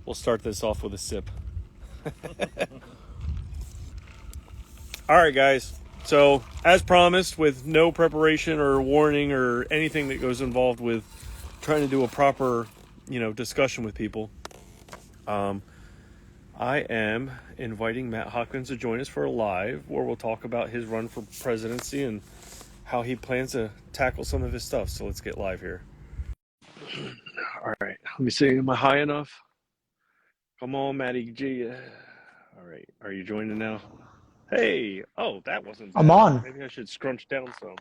We'll start this off with a sip. All right, guys. So, as promised, with no preparation or warning or anything that goes involved with trying to do a proper, discussion with people, I am inviting Matt Hopkins to join us for a live where we'll talk about his run for presidency and how he plans to tackle some of his stuff. So let's get live here. All right. Let me see. Am I high enough? Come on, Matty G. All right. Are you joining now? Hey. Oh, that wasn't bad. I'm on. Maybe I should scrunch down some.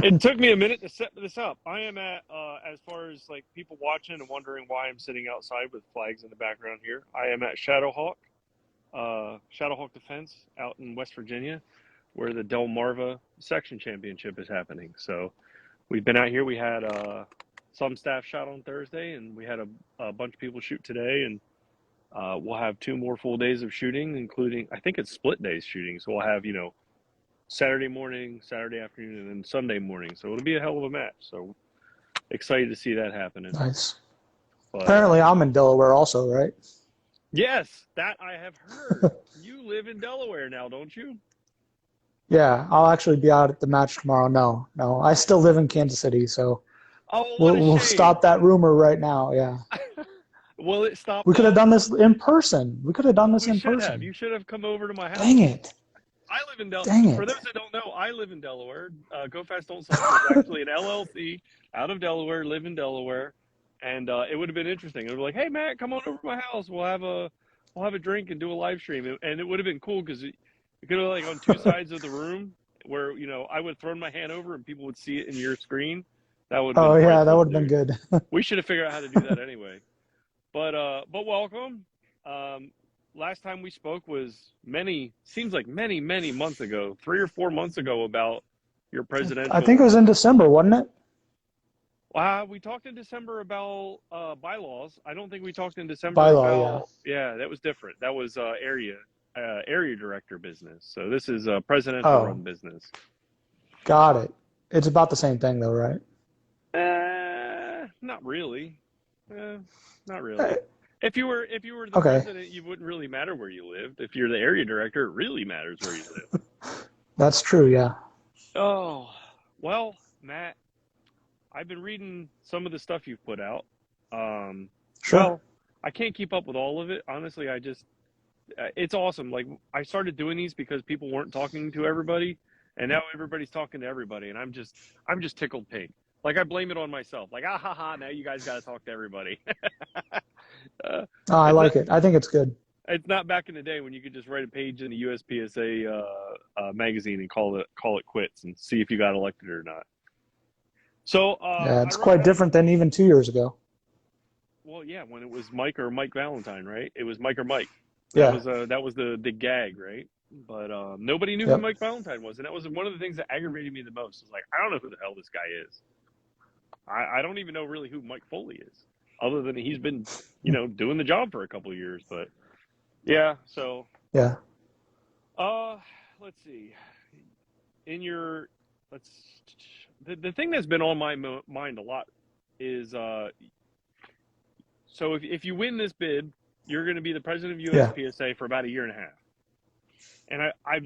It took me a minute to set this up. I am at, as far as like people watching and wondering why I'm sitting outside with flags in the background here, I am at Shadowhawk Defense out in West Virginia, where the Delmarva Section Championship is happening. So we've been out here. We had some staff shot on Thursday, and we had a bunch of people shoot today, and we'll have 2 more full days of shooting, including, I think it's split days shooting. So we'll have, Saturday morning, Saturday afternoon, and then Sunday morning. So it'll be a hell of a match. So excited to see that happening. Nice. But, apparently I'm in Delaware also, right? Yes, that I have heard. You live in Delaware now, don't you? Yeah, I'll actually be out at the match tomorrow. No, I still live in Kansas City, so we'll stop that rumor right now. Yeah. Will it stop? We could have done this in person. You should have come over to my house. Dang it. I live in Delaware. Dang it. For those that don't know, I live in Delaware. Go Fast Don't Suck is actually an LLC out of Delaware, live in Delaware. And it would have been interesting. It would be like, hey, Matt, come on over to my house. We'll have a drink and do a live stream. And it would have been cool because you could have like on 2 sides of the room where, I would have thrown my hand over and people would see it in your screen. That would have been that would have been good. We should have figured out how to do that anyway. But welcome. Last time we spoke was many months ago, 3 or 4 months ago, about your presidential. I think it was in December, wasn't it? We talked in December about bylaws. I don't think we talked in December about. Yeah, that was different. That was area director business. So this is presidential run business. Got it. It's about the same thing though, right? Not really. Not really. If you were the president, you wouldn't really matter where you lived. If you're the area director, it really matters where you live. That's true, yeah. Oh, well, Matt, I've been reading some of the stuff you've put out. Sure. Well, I can't keep up with all of it. Honestly, it's awesome. Like, I started doing these because people weren't talking to everybody, and now everybody's talking to everybody, and I'm just tickled pink. Like, I blame it on myself. Like, now you guys got to talk to everybody. I like it. I think it's good. It's not back in the day when you could just write a page in the USPSA magazine and call it quits and see if you got elected or not. So it's quite different than even 2 years ago. Well, yeah, when it was Mike or Mike Valentine, right? It was Mike or Mike. Yeah. That was the gag, right? But nobody knew who Mike Valentine was, and that was one of the things that aggravated me the most. It's like, I don't know who the hell this guy is. I don't even know really who Mike Foley is, other than he's been, doing the job for a couple of years. But yeah, so yeah. Let's see. The thing that's been on my mind a lot is so if you win this bid, you're going to be the president of USPSA for about a year and a half. And I've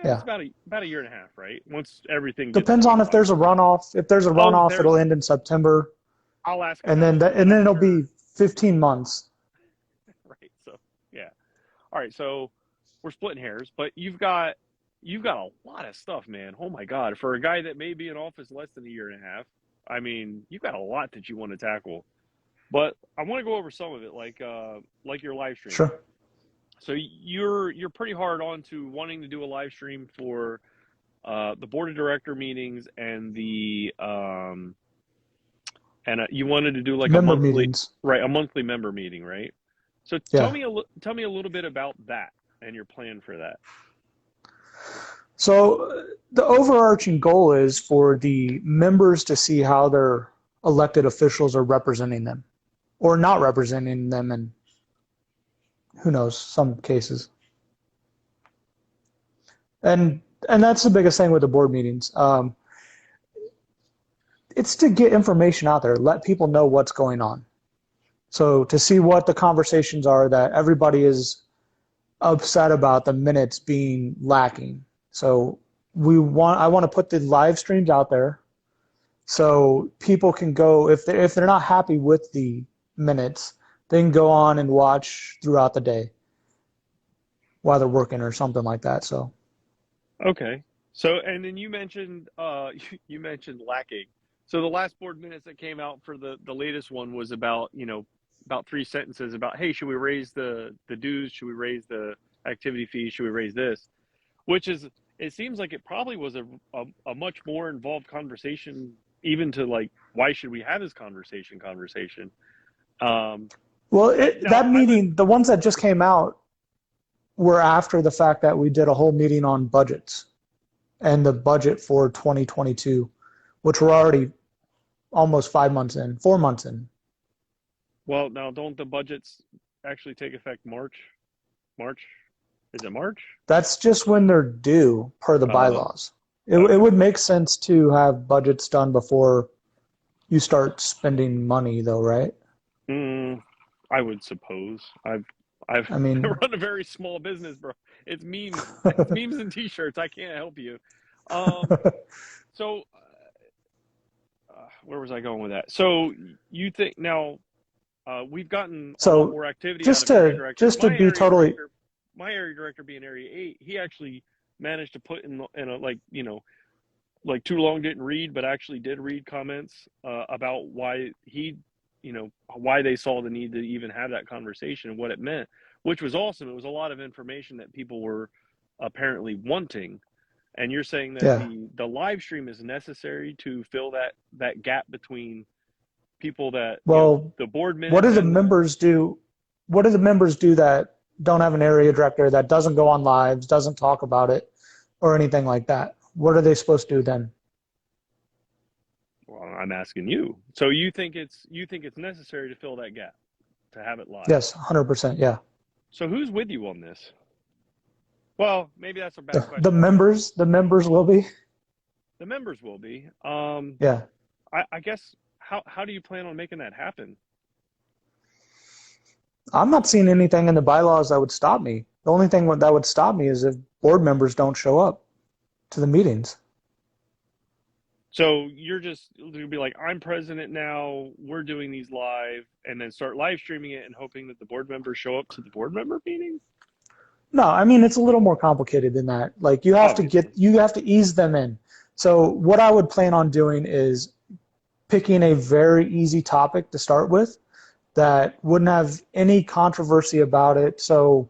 it's about a year and a half, right? Once everything depends on if there's a runoff. If there's a runoff, it'll end in September. I'll ask. And then it'll be 15 months. Right. So yeah. All right. So we're splitting hairs, but you've got a lot of stuff, man. Oh my God! For a guy that may be in office less than a year and a half, I mean, you've got a lot that you want to tackle. But I want to go over some of it, like your live stream. Sure. So you're pretty hard on to wanting to do a live stream for the board of director meetings and the you wanted to do like member meetings, right? A monthly member meeting, right? So tell me a little bit about that and your plan for that. So the overarching goal is for the members to see how their elected officials are representing them, or not representing them in, who knows, some cases. And that's the biggest thing with the board meetings. It's to get information out there, let people know what's going on. So to see what the conversations are that everybody is upset about the minutes being lacking. So I want to put the live streams out there so people can go, if they're not happy with the minutes, they can go on and watch throughout the day while they're working or something like that. So Okay. So, and then you mentioned you mentioned lacking. So the last board minutes that came out for the latest one was about, about three sentences about, hey, should we raise the dues? Should we raise the activity fees? Should we raise this? Which is, it seems like it probably was a much more involved conversation, even to like, why should we have this conversation? Um, well, now that I would, meeting, the ones that just came out were after the fact that we did a whole meeting on budgets and the budget for 2022, which we're already almost 5 months in, 4 months in. well, now don't the budgets actually take effect March? Is it March? That's just when they're due per the Uh, bylaws. It okay. would make sense to have budgets done before you start spending money, though, right? Mm, I would suppose. I've I mean, run a very small business, bro. It's memes. It's memes and t-shirts. I can't help you. Um, so where was I going with that? So you think now we've gotten a lot so more activity out just of area to director. just to be totally My area director being area 8, he actually managed to put in a like, like too long didn't read, but actually did read comments about why why they saw the need to even have that conversation and what it meant, which was awesome. It was a lot of information that people were apparently wanting. And you're saying that yeah. the live stream is necessary to fill that gap between people that, Well, the board what do minutes the and the, members do? What do the members do that don't have an area director that doesn't go on lives, doesn't talk about it, or anything like that? What are they supposed to do then? well, I'm asking you. So you think it's necessary to fill that gap, to have it live. Yes, 100%. Yeah. So who's with you on this? Well, maybe that's a bad The question. members will be. The members will be. Yeah. I guess how do you plan on making that happen? I'm not seeing anything in the bylaws that would stop me. The only thing that would stop me is if board members don't show up to the meetings. So you'll be like, I'm president now. We're doing these live, and then start live streaming it and hoping that the board members show up to the board member meetings. No, I mean it's a little more complicated than that. Like Obviously. you have to ease them in. So what I would plan on doing is picking a very easy topic to start with that wouldn't have any controversy about it. So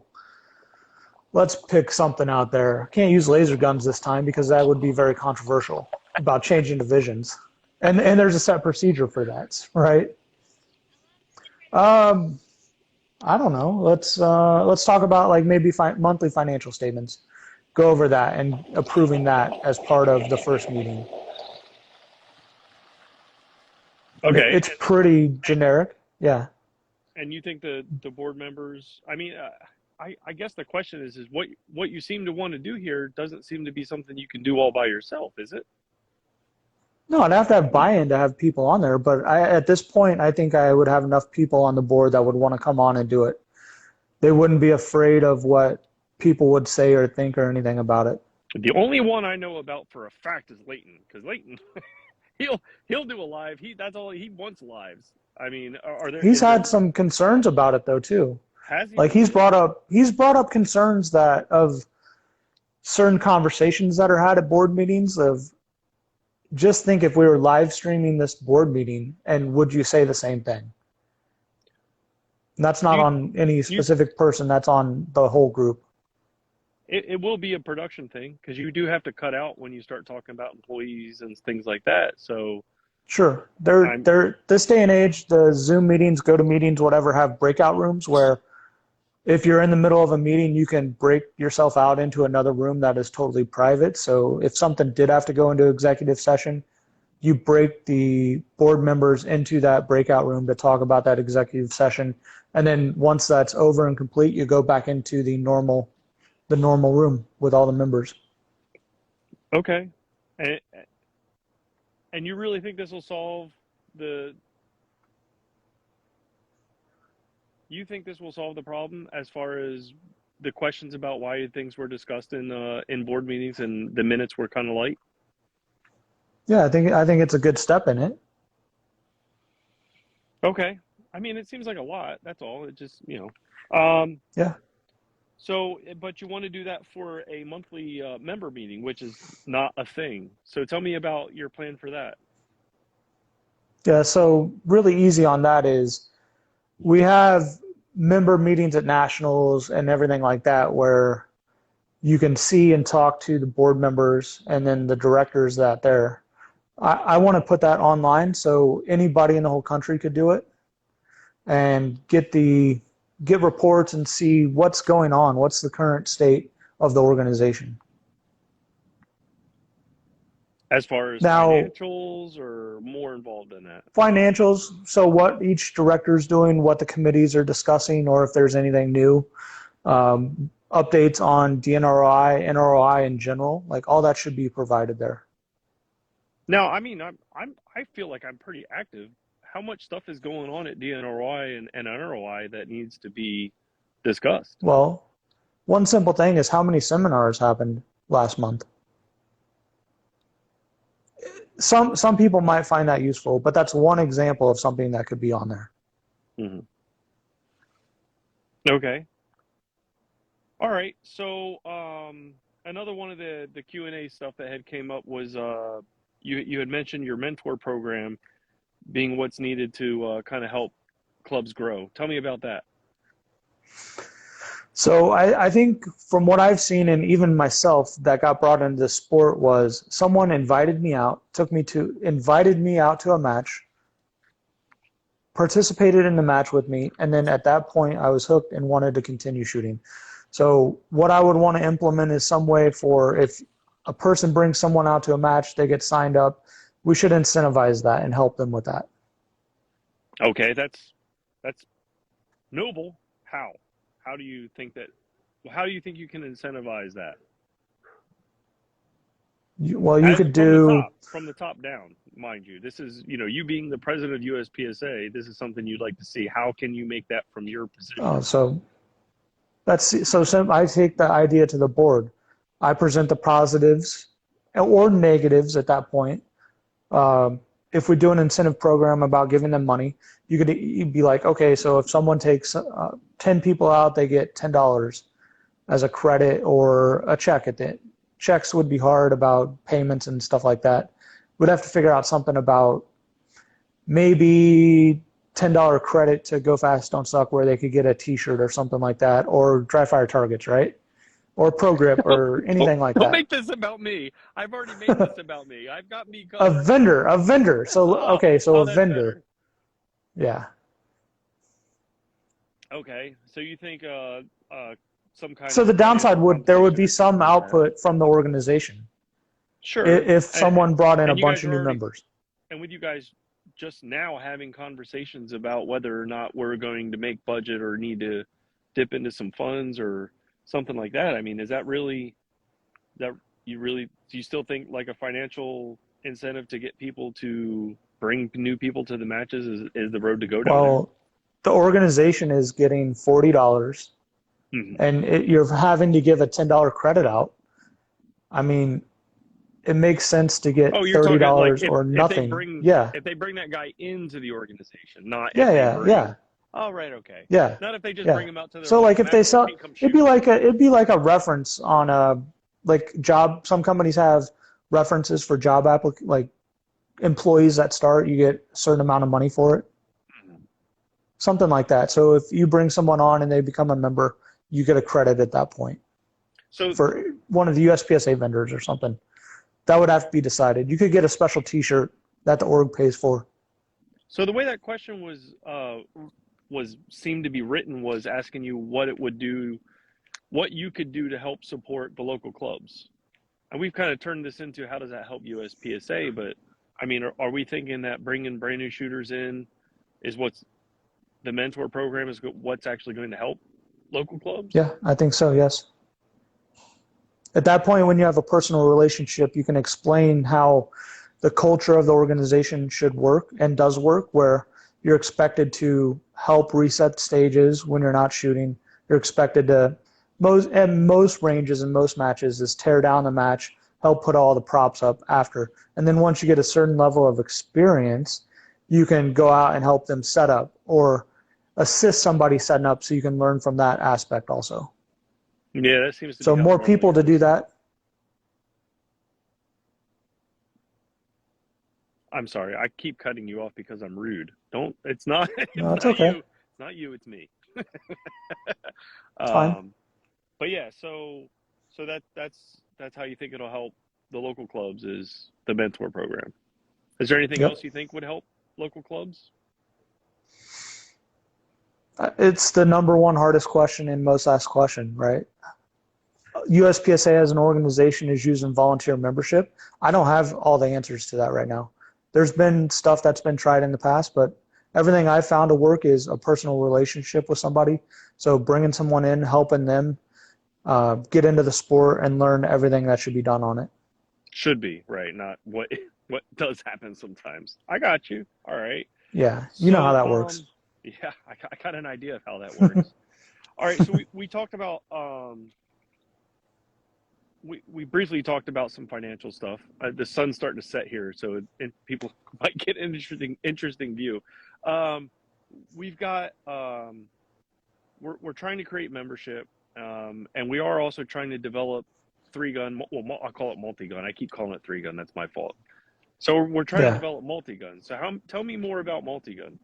let's pick something out there. Can't use laser guns this time because that would be very controversial about changing divisions. And there's a set procedure for that, right? Um, I don't know. Let's talk about like maybe monthly financial statements. Go over that and approving that as part of the first meeting. Okay. It's pretty generic. Yeah. And you think the board members? I mean, I guess the question is what you seem to want to do here doesn't seem to be something you can do all by yourself, is it? No, I'd have to have buy-in to have people on there, but at this point, I think I would have enough people on the board that would want to come on and do it. They wouldn't be afraid of what people would say or think or anything about it. The only one I know about for a fact is Leighton, because Leighton he'll do a live. That's all he wants, lives. I mean, are there He's is there had some concerns about it though too. has he Like really? he's brought up concerns that of certain conversations that are had at board meetings of just think if we were live streaming this board meeting and would you say the same thing? And that's Do not you on any do you specific person, that's on the whole group. it will be a production thing because you do have to cut out when you start talking about employees and things like that. So Sure. I'm They're this day and age, the Zoom meetings, go to meetings, whatever, have breakout rooms where if you're in the middle of a meeting, you can break yourself out into another room that is totally private. So if something did have to go into executive session, you break the board members into that breakout room to talk about that executive session. And then once that's over and complete, you go back into the normal room with all the members. okay. And and you really think this will solve the you think this will solve the problem as far as the questions about why things were discussed in board meetings and the minutes were kind of light? Yeah, I think it's a good step in it. Okay. I mean, it seems like a lot. That's all. It just, Um, Yeah. so, but you want to do that for a monthly member meeting, which is not a thing. So tell me about your plan for that. Yeah, so really easy on that is we have member meetings at nationals and everything like that where you can see and talk to the board members and then the directors that they're. I want to put that online so anybody in the whole country could do it and get reports and see what's going on, what's the current state of the organization. As far as Now, financials or more involved in that? financials, so what each director is doing, what the committees are discussing, or if there's anything new, updates on DNROI, NROI in general, like all that should be provided there. Now, I mean, I feel like I'm pretty active. How much stuff is going on at DNROI and NROI that needs to be discussed? Well, one simple thing is how many seminars happened last month. Some people might find that useful, but that's one example of something that could be on there. Mm-hmm. Okay. All right. So, another one of the Q&A stuff that had came up was you had mentioned your mentor program being what's needed to kind of help clubs grow. Tell me about that. So I think from what I've seen and even myself that got brought into the sport was someone invited me out to a match, participated in the match with me, and then at that point I was hooked and wanted to continue shooting. So what I would want to implement is some way for if a person brings someone out to a match, they get signed up, we should incentivize that and help them with that. Okay, that's noble. How? How do you think you can incentivize that? Well, you could do from the top down, mind you. This is, you being the president of USPSA, this is something you'd like to see. How can you make that from your position? I take the idea to the board. I present the positives or negatives at that point. If we do an incentive program about giving them money, you'd be like, okay, so if someone takes 10 people out, they get $10 as a credit or a check at the end. Checks would be hard about payments and stuff like that. We'd have to figure out something about maybe $10 credit to Go Fast Don't Suck where they could get a t-shirt or something like that, or dry fire targets, right? Or pro grip or anything like that. Don't make this about me. I've already made this about me. I've got me covered. A vendor. So, okay, so a vendor. Better. Yeah. Okay, so you think some kind so of the downside there would be some output from the organization. Sure. If someone brought in a bunch of new members. And with you guys just now having conversations about whether or not we're going to make budget or need to dip into some funds or something like that, I mean, is that really do you still think like a financial incentive to get people to bring new people to the matches is the road to go down? Well, the organization is getting $40. And you're having to give a $10 credit out. I mean, it makes sense to get $30 or nothing. If they bring that guy into the organization, not yeah. Oh, right, okay. Yeah. Not if they just bring him out to their. So like if they sell, it'd be like a reference on a job. Some companies have references for job like employees that start. You get a certain amount of money for it. Something like that. So if you bring someone on and they become a member, you get a credit at that point. So for one of the USPSA vendors or something, that would have to be decided. You could get a special T-shirt that the org pays for. So the way that question seemed to be written was asking you what you could do to help support the local clubs. And we've kind of turned this into how does that help USPSA? But I mean, are we thinking that bringing brand new shooters in is what's the mentor program is what's actually going to help local clubs? Yeah, I think so, yes. At that point, when you have a personal relationship, you can explain how the culture of the organization should work and does work, where You're expected to help reset stages when you're not shooting. You're expected to, at most ranges and most matches, is tear down the match, help put all the props up after. And then once you get a certain level of experience, you can go out and help them set up or assist somebody setting up so you can learn from that aspect also. Yeah, that seems to be So how more normally people to do goes. that. I'm sorry, I keep cutting you off because I'm rude. Don't. It's not. No, It's it's not okay. you. It's not you. It's me. It's fine. But yeah, so that's how you think it'll help the local clubs is the mentor program. Is there anything Yep. else you think would help local clubs? It's the number one hardest question in most asked question, right? USPSA as an organization is using volunteer membership. I don't have all the answers to that right now. There's been stuff that's been tried in the past, but everything I've found to work is a personal relationship with somebody. So bringing someone in, helping them get into the sport and learn everything that should be done on it. Should be right, not what what does happen sometimes. I got you. All right. Yeah, you know how So that works. yeah, I got an idea of how that works. All right, so we talked about we briefly talked about some financial stuff. The sun's starting to set here, so people might get an interesting view. Um, we've got we're trying to create membership, and we are also trying to develop three gun. Well, I call it multi gun. I keep calling it three gun. That's my fault. So we're trying to Yeah. develop multi gun. So tell me more about multi gun.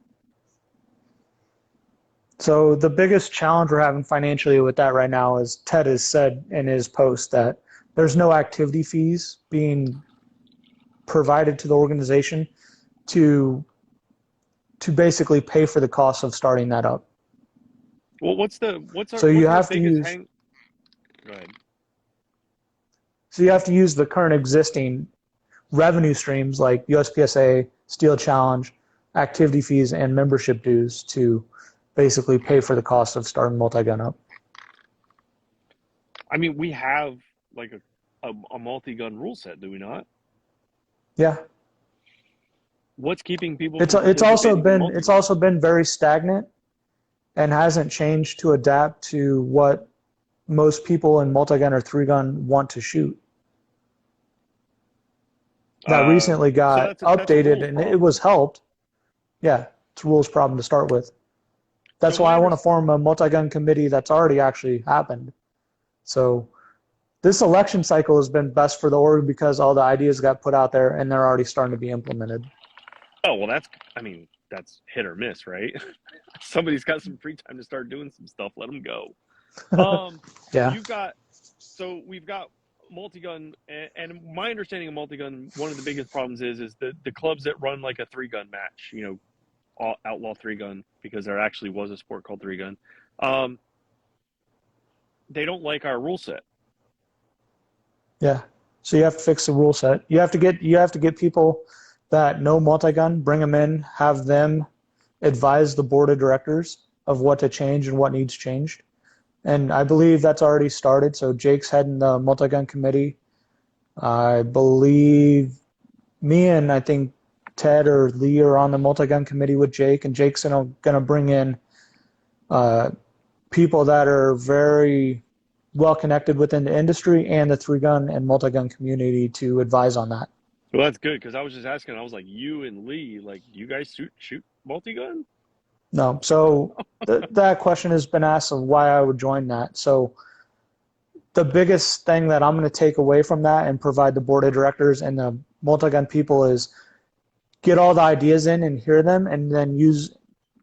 So the biggest challenge we're having financially with that right now is Ted has said in his post that there's no activity fees being provided to the organization to basically pay for the cost of starting that up. Well, So you what's our have to biggest use hang? Go ahead. so you have to use the current existing revenue streams like USPSA, Steel Challenge, activity fees, and membership dues to basically pay for the cost of starting multi-gun up. I mean, we have like a multi gun rule set, do we not? Yeah. What's keeping people It's from it's also participating in been it's multi-gun? also been very stagnant and hasn't changed to adapt to what most people in multi-gun or three-gun want to shoot. That recently So got that's a updated rules and it was problem. helped. Yeah, it's a rules problem to start with. So That's why I want to form a multi-gun committee that's already actually happened. So this election cycle has been best for the org because all the ideas got put out there and they're already starting to be implemented. oh well, I mean that's hit or miss, right? Somebody's got some free time to start doing some stuff. Let them go. Um, Yeah. you've got so we've got multi-gun, and my understanding of multi-gun, one of the biggest problems is the clubs that run like a three-gun match, outlaw three-gun because there actually was a sport called three-gun. Um, they don't like our rule set. Yeah. So you have to fix the rule set. You have to get people that know multi-gun, bring them in, have them advise the board of directors of what to change and what needs changed. And I believe that's already started. So Jake's heading the multi-gun committee. I believe me and I think Ted or Lee are on the multi-gun committee with Jake, and Jake's gonna bring in uh, people that are very well connected within the industry and the three-gun and multi-gun community to advise on that. Well, that's good because I was just asking. I was like, you and Lee, like, you guys shoot multi-gun? No, so that question has been asked of why I would join that. So the biggest thing that I'm going to take away from that and provide the board of directors and the multi-gun people is get all the ideas in and hear them and then use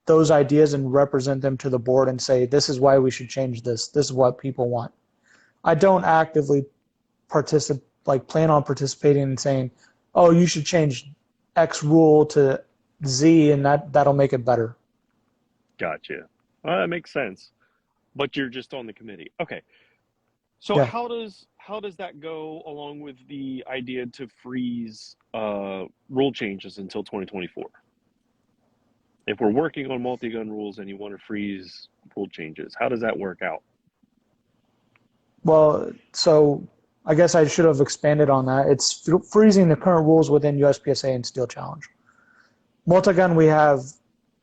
those ideas and represent them to the board and say, this is why we should change this. This is what people want. I don't actively plan on participating and saying, oh, you should change X rule to Z and that'll make it better. Gotcha. Well, that makes sense. But you're just on the committee. Okay. So Yeah. how does that go along with the idea to freeze rule changes until 2024? If we're working on multi-gun rules and you want to freeze rule changes, how does that work out? Well, so I guess I should have expanded on that. It's freezing the current rules within USPSA and Steel Challenge. Multi-gun, we have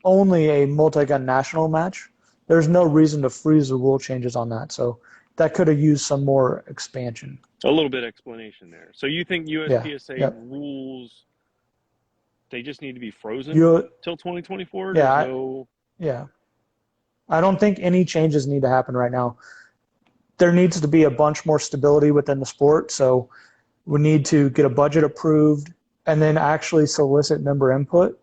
only a multi-gun national match. There's no reason to freeze the rule changes on that. So that could have used some more expansion. A little bit of explanation there. So you think Yeah. USPSA Yep. rules, they just need to be frozen You. till 2024? Yeah. There's no. Yeah. I don't think any changes need to happen right now. There needs to be a bunch more stability within the sport. So we need to get a budget approved and then actually solicit member input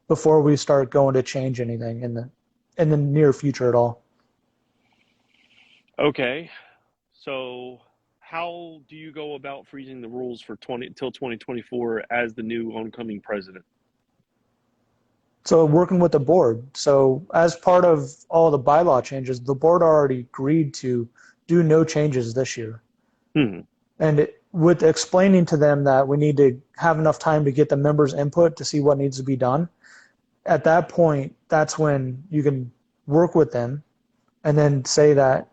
before we start going to change anything in the near future at all. Okay. So how do you go about freezing the rules for 2024 as the new oncoming president? So working with the board. So as part of all the bylaw changes, the board already agreed to do no changes this year. Hmm. And with explaining to them that we need to have enough time to get the members' input to see what needs to be done, at that point, that's when you can work with them and then say that,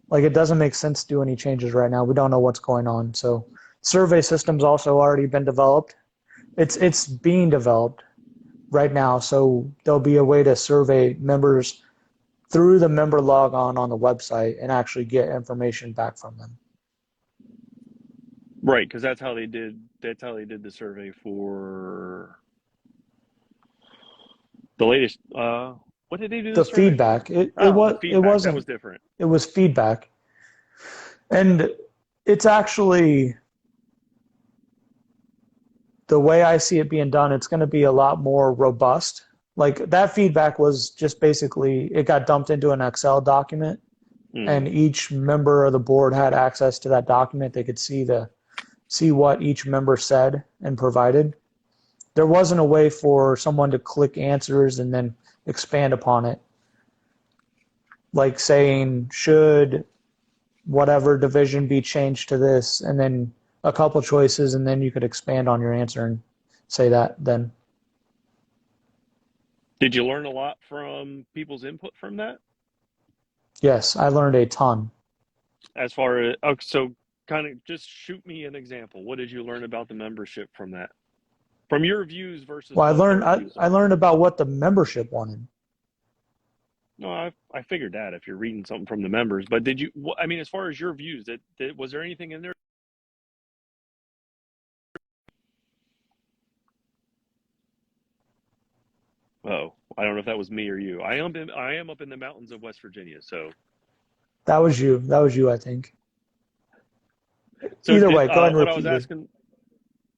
like, it doesn't make sense to do any changes right now. We don't know what's going on. So survey system's also already been developed. It's being developed right now. So there'll be a way to survey members through the member logon on the website and actually get information back from them. Right, because that's how they did. That's how they did the survey for the latest. What did they do the The survey for? feedback, it Oh, the was it feedback. That was wasn't different. it was feedback, and it's actually the way I see it being done. It's going to be a lot more robust. Like that feedback was just basically it got dumped into an Excel document, and Hmm. each member of the board had access to that document. They could see what each member said and provided. There wasn't a way for someone to click answers and then expand upon it, like saying should whatever division be changed to this, and then a couple choices, and then you could expand on your answer and say that then. Did you learn a lot from people's input from that? Yes, I learned a ton. As far as, oh, so kind of just shoot me an example. What did you learn about the membership from that? From your views versus Well, I what learned their I, views I are. learned about what the membership wanted. No, I figured that if you're reading something from the members, but did you? I mean, as far as your views, was there anything in there? Oh, I don't know if that was me or you. I am up in the mountains of West Virginia, so That was you. That was you, I think. so Either did way, go ahead and what I was repeat it. asking.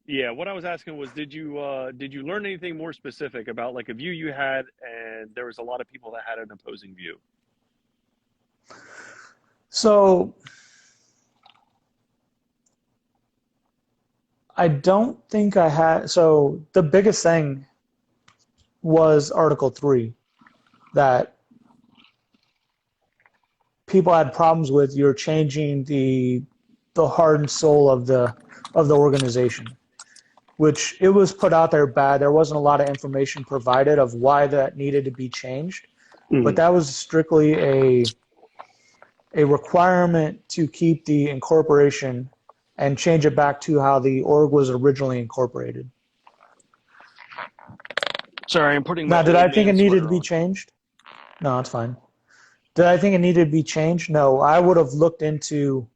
Yeah, what I was asking was, did you learn anything more specific about like a view you had, and there was a lot of people that had an opposing view? So I don't think I had. So the biggest thing was Article 3 that people had problems with. You're changing the heart and soul of the organization, which it was put out there bad. There wasn't a lot of information provided of why that needed to be changed, but Mm-hmm. that was strictly a requirement to keep the incorporation and change it back to how the org was originally incorporated. Sorry, I'm putting my Now, did I old think it man needed to sweater be on. changed? No, it's fine. Did I think it needed to be changed? No, I would have looked into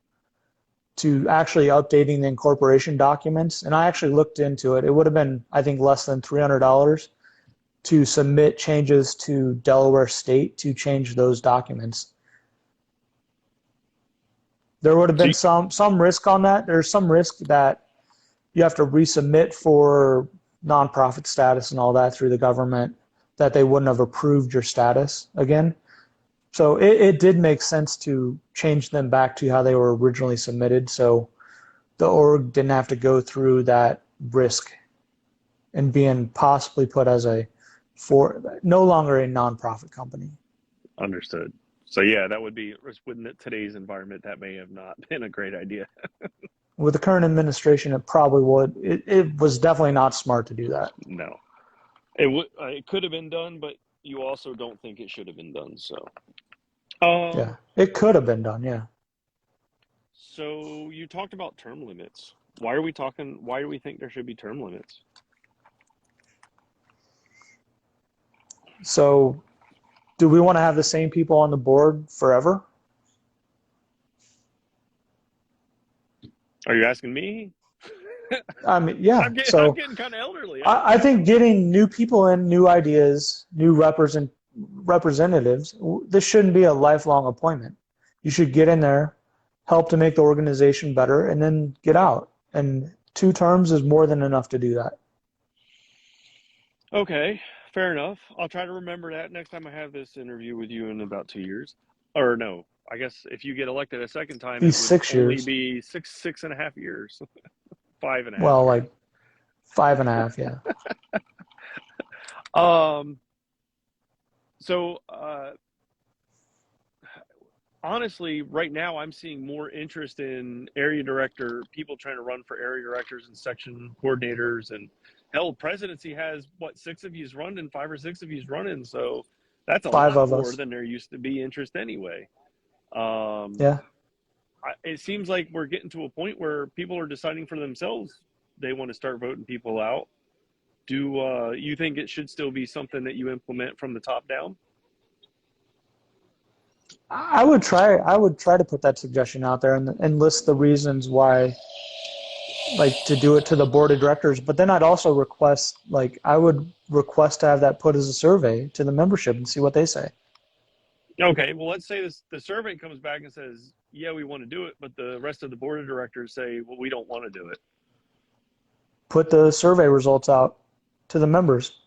to actually updating the incorporation documents, and I actually looked into it. It would have been, I think, less than $300 to submit changes to Delaware State to change those documents. There would have So, been some risk on that. There's some risk that you have to resubmit for nonprofit status and all that through the government, that they wouldn't have approved your status again. So it did make sense to change them back to how they were originally submitted, so the org didn't have to go through that risk and being possibly put as a for no longer a nonprofit company. understood. So yeah, that would be within today's environment. That may have not been a great idea. With the current administration, it probably would. It was definitely not smart to do that. No, it could have been done, but you also don't think it should have been done. So, Yeah, um, it could have been done. Yeah. so you talked about term limits. Why are we talking? Why do we think there should be term limits? So, do we want to have the same people on the board forever? Are you asking me? I mean, yeah. I'm So, getting kind of elderly. I think getting new people in, new ideas, new representatives, this shouldn't be a lifelong appointment. You should get in there, help to make the organization better, and then get out. And 2 terms is more than enough to do that. Okay, fair enough. I'll try to remember that next time I have this interview with you in about 2 years. Or no, I guess if you get elected a second time, Be it would six only years. be six and a half years, 5.5 Well, years. like 5.5, yeah. Um, so honestly, right now I'm seeing more interest in area director, people trying to run for area directors and section coordinators, and hell, presidency has what, 6 of you's running, 5 or 6 of you's running. So that's a Five lot of more us. than there used to be interest anyway. Um, Yeah. it seems like we're getting to a point where people are deciding for themselves they want to start voting people out. Do you think it should still be something that you implement from the top down? I would try to put that suggestion out there and list the reasons why, like, to do it to the board of directors. But then I'd also request, like, I would request to have that put as a survey to the membership and see what they say. Okay, well, let's say the survey comes back and says, yeah, we want to do it, but the rest of the board of directors say, well, we don't want to do it. Put the survey results out to the members,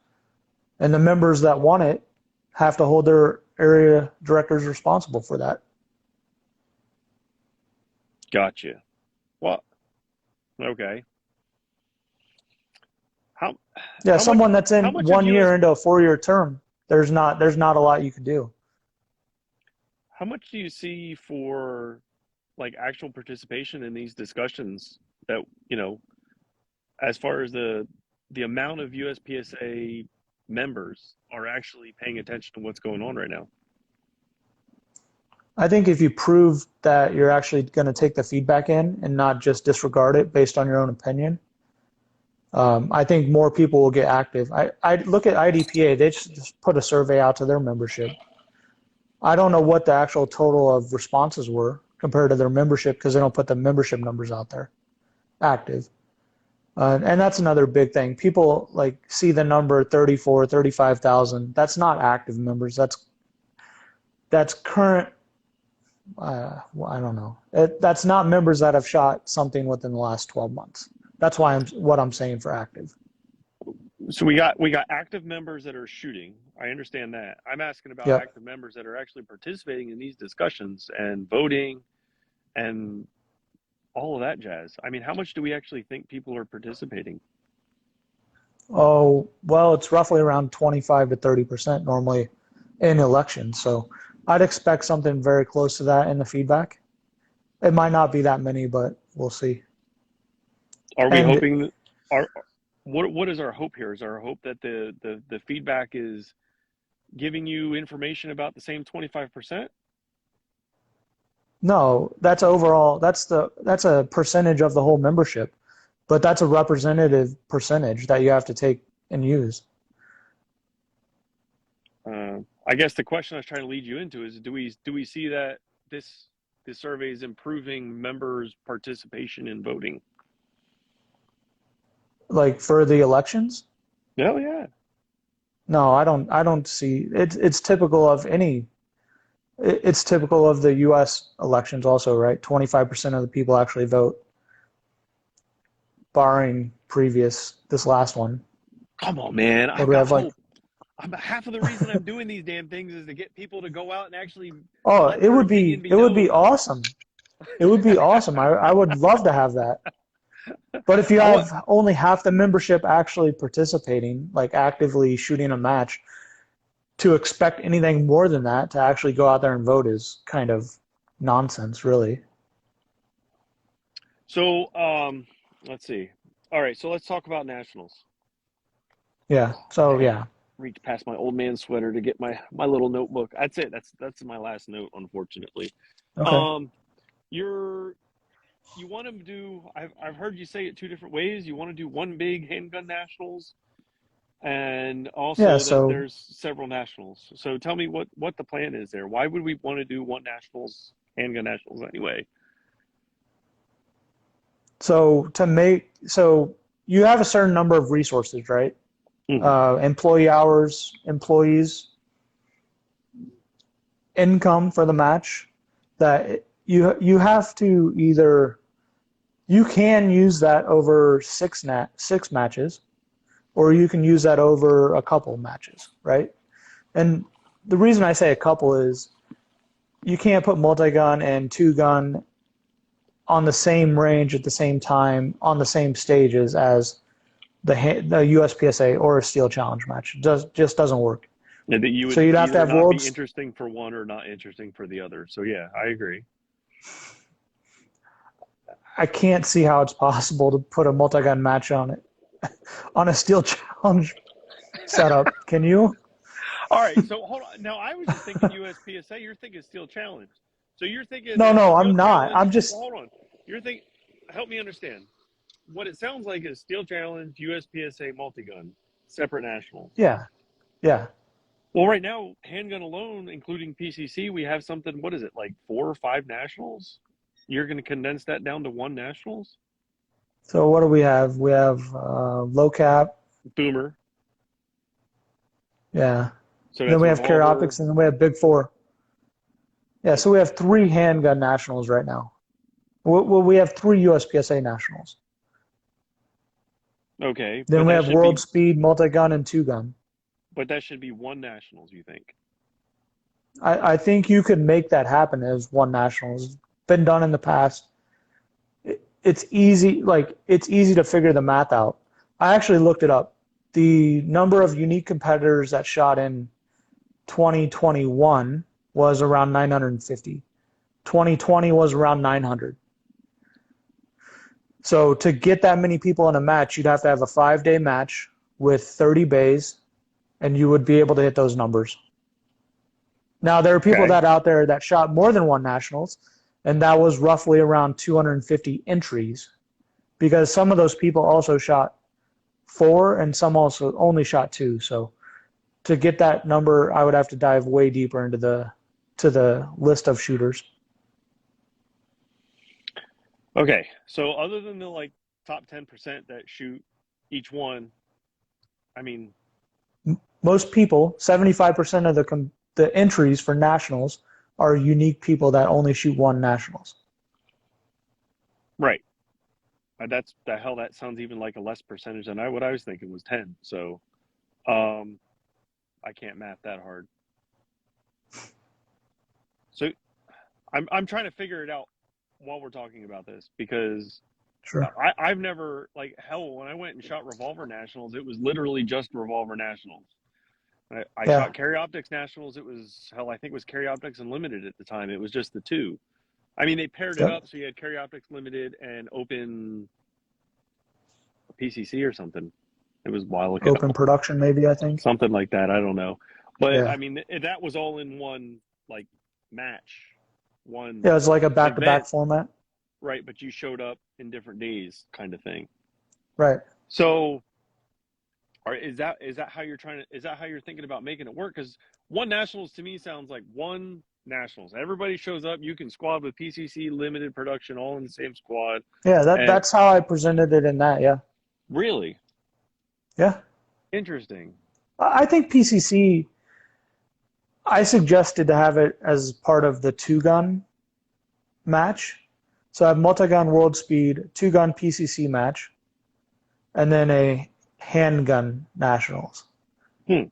and the members that want it have to hold their area directors responsible for that. Gotcha. Well, okay. How Yeah, how much someone that's how in much of 1 year into a 4 year term, there's not a lot you can do. how much do you see for like actual participation in these discussions that, as far as the amount of USPSA members are actually paying attention to what's going on right now? I think if you prove that you're actually going to take the feedback in and not just disregard it based on your own opinion, I think more people will get active. I look at IDPA; they just put a survey out to their membership. I don't know what the actual total of responses were compared to their membership because they don't put the membership numbers out there active. And that's another big thing. People like see the number 34, 35,000. That's not active members. That's current. Well, I don't know. That's not members that have shot something within the last 12 months. That's why I'm saying for active. So we got active members that are shooting. I understand that. I'm asking about Yep. active members that are actually participating in these discussions and voting and all of that jazz. I mean, how much do we actually think people are participating? Oh, well, it's roughly around 25 to 30% normally in elections. So I'd expect something very close to that in the feedback. It might not be that many, but we'll see. Are we And hoping are what is our hope here? Is our hope that the feedback is giving you information about the same 25%? no, that's overall, that's a percentage of the whole membership, but that's a representative percentage that you have to take and use. I guess the question I was trying to lead you into is do we see that this survey is improving members' participation in voting? Like for the elections, Oh yeah. no, I don't see it's typical of any it's typical of the US elections also, right? 25% of the people actually vote, barring previous this last one. Come on, man. What I've do we got have like hope. Half of the reason I'm doing these damn things is to get people to go out and actually oh, let their opinion be it would be known. awesome. It would be awesome. I would love to have that. But if you I want have only half the membership actually participating, like actively shooting a match, to expect anything more than that to actually go out there and vote is kind of nonsense, really. so let's see. All right, so let's talk about nationals. Yeah. So Dang, yeah. reach past my old man sweater to get my little notebook. That's it. That's my last note, unfortunately. Okay. Um, you're you want to do? I've heard you say it two different ways. You want to do one big handgun nationals. and Yeah, also that so there's several nationals. So tell me what the plan is there. Why would we want to do one nationals, handgun nationals anyway? so you have a certain number of resources, right? Hmm. Employee hours, employees, income for the match. That you have to either you can use that over six matches, or you can use that over a couple matches, right? And the reason I say a couple is you can't put multi-gun and two-gun on the same range at the same time on the same stages as the USPSA or a steel challenge match. It just doesn't work. And that you So would you'd have to either have not be worlds. interesting for one or not interesting for the other. So yeah, I agree. I can't see how it's possible to put a multi-gun match on it on a steel challenge setup. Can you? All right, so hold on. Now I was just thinking USPSA. You're thinking Steel Challenge. So you're thinking No, that no, Steel I'm not. Challenge. I'm Well, just hold on. You're thinking. Help me understand. What it sounds like is Steel Challenge, USPSA, multi-gun, separate nationals. yeah, yeah. Well, right now, handgun alone, including PCC, we have something. What is it, like 4 or 5 nationals? You're going to condense that down to one nationals? So what do we have? We have low cap. Boomer. Yeah. So And then that's we have carry revolver. optics, and then we have big four. Yeah. So we have three handgun nationals right now. Well, we have three USPSA nationals. Okay, Then we have world speed, multi-gun, and two-gun. but that should be one nationals. You think? I think you could make that happen as one national. It's been done in the past. It's easy, like it's easy to figure the math out. I actually looked it up. The number of unique competitors that shot in 2021 was around 950. 2020 was around 900. So to get that many people in a match, you'd have to have a 5-day match with 30 bays, and you would be able to hit those numbers. Now, there are people Okay. that out there that shot more than one nationals, and that was roughly around 250 entries, because some of those people also shot four, and some also only shot two. So to get that number, I would have to dive way deeper into the list of shooters. Okay. So other than the like top 10% that shoot each one, I mean, Most people, 75% of the entries for nationals are unique people that only shoot one nationals. right. That's the hell. That sounds even like a less percentage than what I was thinking was 10. So, um, I can't math that hard. So I'm trying to figure it out while we're talking about this because Sure. I've never like hell when I went and shot revolver nationals, it was literally just revolver nationals. I Yeah. shot carry optics nationals. It was hell. I think it was carry optics unlimited at the time. It was just the two. I mean, they paired it Yep. up so you had carry optics limited and open PCC or something. It was a while ago, Open production, maybe, I think. something like that. I don't know, but I Yeah. mean that was all in one like match, one Yeah, it's like a back-to-back event, format. right? But you showed up in different days, kind of thing. Right. So, is that how you're thinking about making it work? Because one nationals to me sounds like one nationals. Everybody shows up. You can squad with PCC limited production all in the same squad. Yeah, And that's how I presented it in that. Yeah. really Yeah. interesting. I think PCC, I suggested to have it as part of the two-gun match. So I have multi-gun world speed, two-gun PCC match, and then a handgun nationals. Hmm.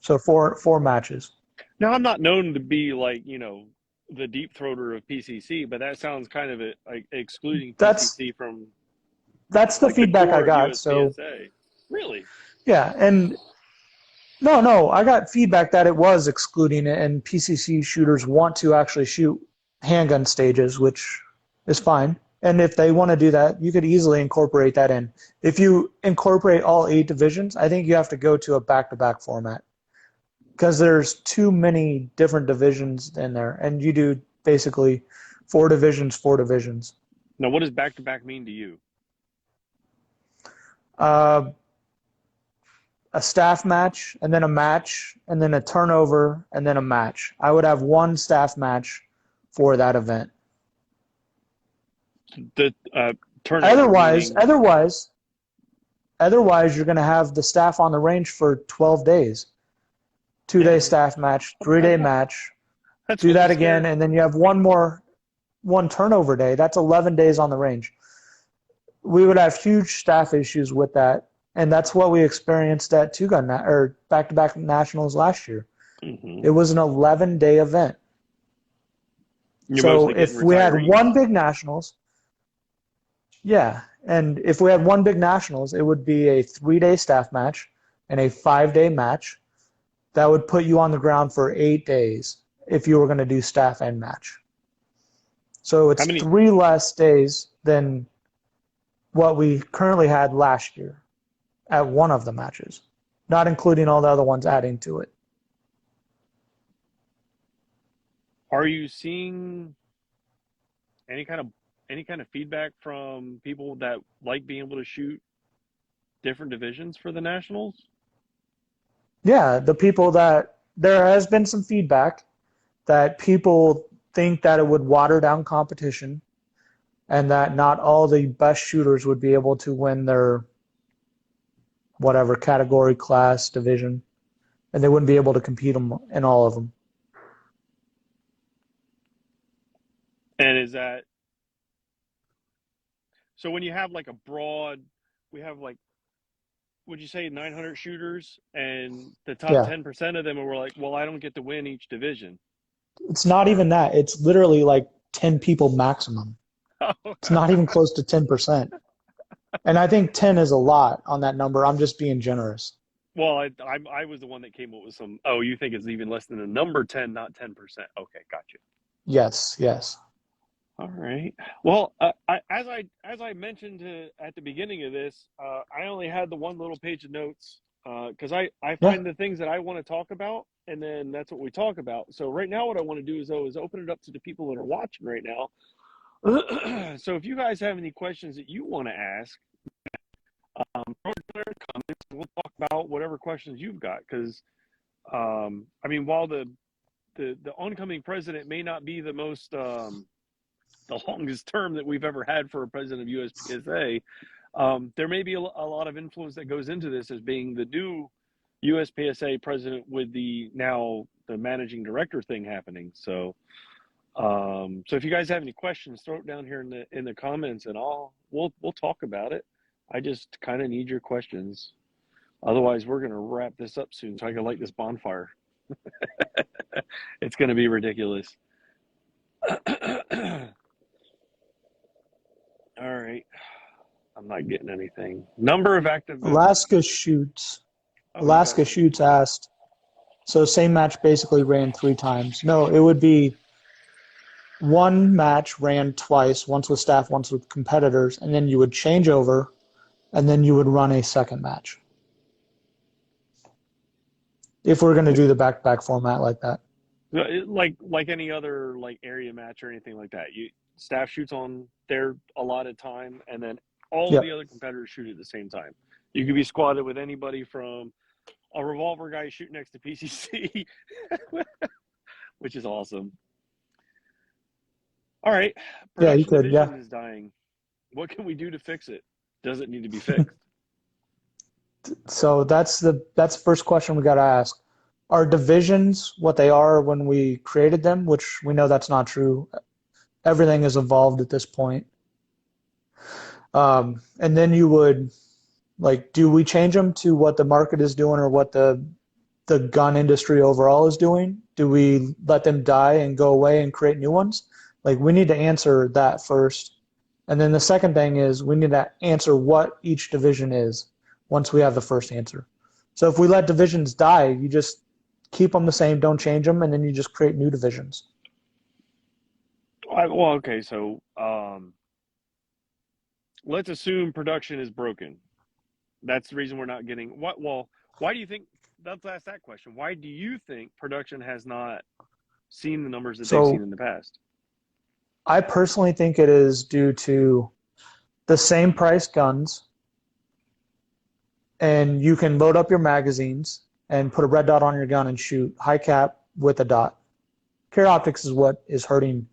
So four matches. Now I'm not known to be like the deep throater of PCC, but that sounds kind of like excluding That's PCC from that's the like the feedback I core of got. So USPSA. Really? yeah, and no, I got feedback that it was excluding it, and PCC shooters want to actually shoot handgun stages, which is fine. And if they want to do that, you could easily incorporate that in. If you incorporate all 8 divisions, I think you have to go to a back-to-back format because there's too many different divisions in there, and you do basically 4 divisions, 4 divisions. Now, what does back to back mean to you? Uh, a staff match, and then a match, and then a turnover, and then a match. I would have one staff match for that event. The turnover Otherwise, meaning otherwise, otherwise, you're going to have the staff on the range for 12 days. 2-day staff match, 3-day match. that's Do what that was again, scary. and then you have one turnover day. That's 11 days on the range. We would have huge staff issues with that, and that's what we experienced at two-gun or back-to-back nationals last year. Hmm. It was an 11-day event. You're So mostly getting if we had retirees. one big nationals, yeah, and if we had one big nationals, it would be a 3-day staff match and a 5-day match. That would put you on the ground for 8 days if you were going to do staff and match. So How it's many 3 less days than what we currently had last year at one of the matches, not including all the other ones adding to it. are you seeing any kind of feedback from people that like being able to shoot different divisions for the nationals? Yeah, there has been some feedback that people think that it would water down competition and that not all the best shooters would be able to win their whatever category, class, division, and they wouldn't be able to compete in all of them. And is that so? When you have like a broad, we have like, would you say 900 shooters, and the top Yeah, 10% of them are like, well, I don't get to win each division. it's not even that. It's literally like 10 people maximum. It's not even close to 10%. And I think 10 is a lot on that number. I'm just being generous. Well, I was the one that came up with some. Oh, you think it's even less than the number 10, not 10%? Okay, gotcha. Yes, yes. All right. Well, as I mentioned at the beginning of this, I only had the one little page of notes because I Yeah. find the things that I want to talk about, and then that's what we talk about. So right now, what I want to do is open it up to the people that are watching right now. So if you guys have any questions that you want to ask, throw it in the comments. We'll talk about whatever questions you've got. Because I mean, while the oncoming president may not be the most the longest term that we've ever had for a president of USPSA, there may be a lot of influence that goes into this as being the new USPSA president with the managing director thing happening. So, so if you guys have any questions, throw it down here in the comments, and we'll talk about it. I just kind of need your questions. Otherwise, we're gonna wrap this up soon, so I can light this bonfire. It's gonna be ridiculous. All right. I'm not getting anything. Number of active members. Alaska Shoots. Oh, you got Alaska something. Shoots asked, so same match basically ran 3 times. No, it would be one match ran twice, once with staff, once with competitors, and then you would change over, and then you would run a second match. If we're going to do the back-to-back format like that. Like any other like area match or anything like that. You staff shoots on their allotted time, and then all of the Yep. other competitors shoot at the same time. You could be squatted with anybody from a revolver guy shooting next to PCC, which is awesome. All right, Yeah, you production could. Yeah. division is dying. What can we do to fix it? Does it need to be fixed? So that's the first question we got to ask. Are divisions what they are when we created them? Which we know that's not true. Everything has evolved at this point. And then you would do we change them to what the market is doing or what the gun industry overall is doing? Do we let them die and go away and create new ones? We need to answer that first. And then the second thing is we need to answer what each division is once we have the first answer. So if we let divisions die, you just keep them the same, don't change them, and then you just create new divisions. Well, okay, so let's assume production is broken. That's the reason we're not getting what. Well, why do you think? Let's ask that question. Why do you think production has not seen the numbers that they've seen So in the past? I personally think it is due to the same price guns and you can load up your magazines and put a red dot on your gun and shoot high cap with a dot. Carry optics is what is hurting